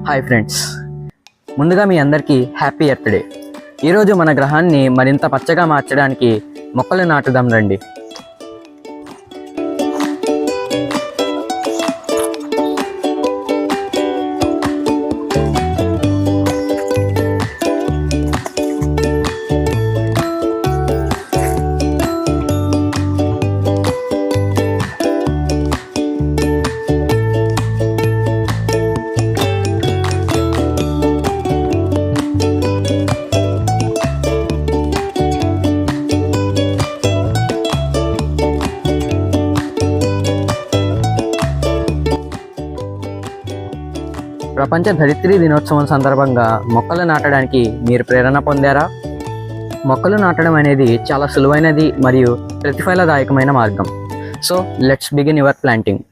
Hi friends, ముందుగా మీ అందరికీ happy earth day. ఈరోజు మన గ్రహాన్ని మరింత పచ్చగా మార్చడానికి మొక్కలు నాటుదాం రండి. ప్రపంచ ధరిత్రీ దినోత్సవం సందర్భంగా మొక్కలు నాటడానికి మీరు ప్రేరణ పొందారా? మొక్కలు నాటడం అనేది చాలా సులువైనది మరియు ప్రతిఫలదాయకమైన మార్గం. So let's begin your planting.